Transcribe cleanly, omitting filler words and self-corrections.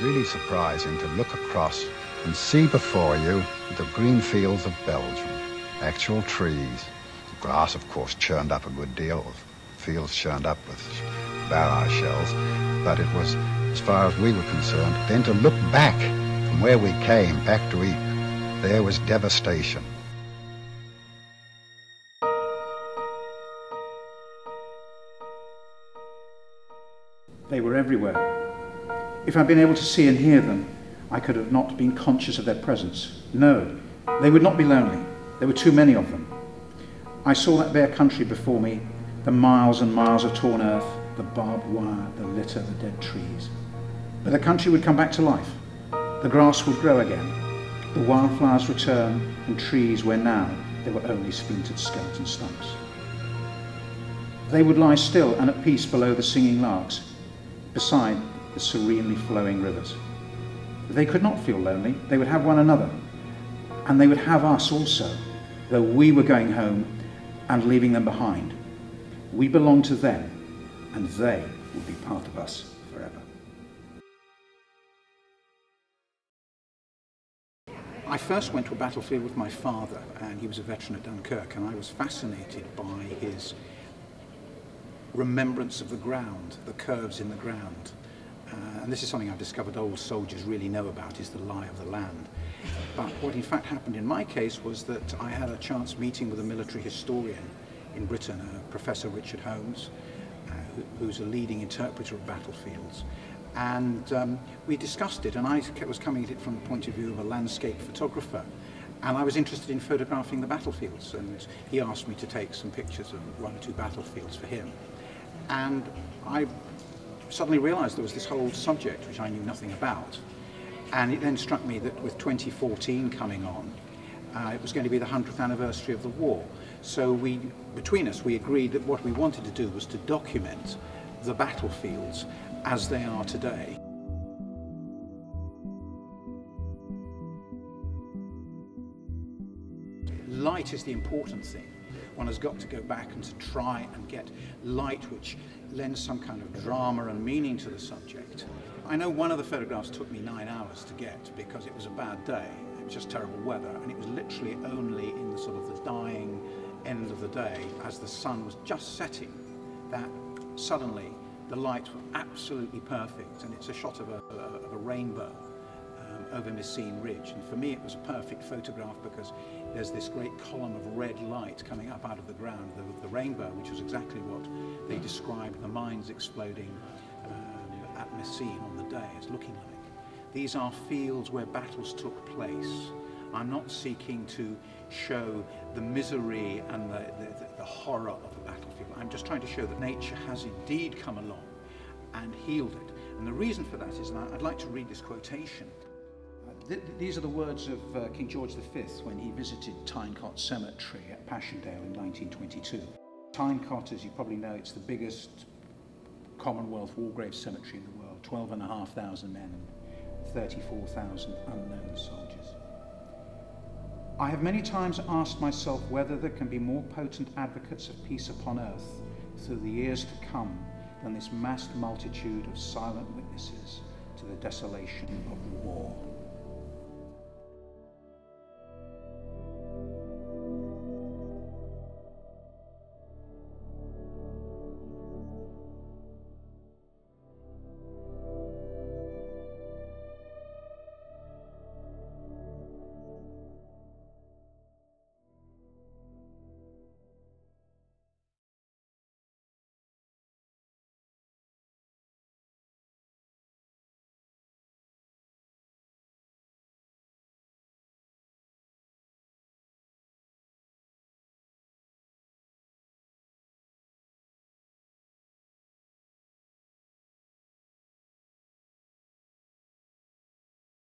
really surprising to look across and see before you the green fields of Belgium, actual trees. The grass, of course, churned up a good deal, fields churned up with barrage shells, but it was, as far as we were concerned, then to look back from where we came, back to Ypres, there was devastation. They were everywhere. If I'd been able to see and hear them, I could have not been conscious of their presence. No, they would not be lonely. There were too many of them. I saw that bare country before me, the miles and miles of torn earth, the barbed wire, the litter, the dead trees. But the country would come back to life. The grass would grow again, the wildflowers return, and trees where now there were only splintered skeleton stumps. They would lie still and at peace below the singing larks, beside the serenely flowing rivers. They could not feel lonely. They would have one another, and they would have us also, though we were going home and leaving them behind. We belonged to them, and they would be part of us forever. I first went to a battlefield with my father, and he was a veteran at Dunkirk, and I was fascinated by his remembrance of the ground, the curves in the ground. And this is something I've discovered old soldiers really know about, is the lie of the land. But what in fact happened in my case was that I had a chance meeting with a military historian in Britain, Professor Richard Holmes, who's a leading interpreter of battlefields. And we discussed it, and I was coming at it from the point of view of a landscape photographer. And I was interested in photographing the battlefields, and he asked me to take some pictures of one or two battlefields for him. And I suddenly realized there was this whole subject which I knew nothing about. And it then struck me that with 2014 coming on, it was going to be the 100th anniversary of the war. So between us, we agreed that what we wanted to do was to document the battlefields as they are today. Light is the important thing. One has got to go back and to try and get light which lends some kind of drama and meaning to the subject. I know one of the photographs took me 9 hours to get because it was a bad day. It was just terrible weather, and it was literally only in the sort of the dying end of the day, as the sun was just setting, that suddenly the lights were absolutely perfect, and it's a shot of a rainbow over Messines Ridge. And for me it was a perfect photograph because there's this great column of red light coming up out of the ground, the rainbow, which was exactly what they described the mines exploding at Messines on the day as looking like. These are fields where battles took place. I'm not seeking to show the misery and the horror of the battlefield. I'm just trying to show that nature has indeed come along and healed it. And the reason for that is, and I'd like to read this quotation. These are the words of King George V when he visited Tynecott Cemetery at Passchendaele in 1922. Tynecott, as you probably know, it's the biggest Commonwealth war grave cemetery in the world. 12,500 men and 34,000 unknown soldiers. I have many times asked myself whether there can be more potent advocates of peace upon earth through the years to come than this massed multitude of silent witnesses to the desolation of the war.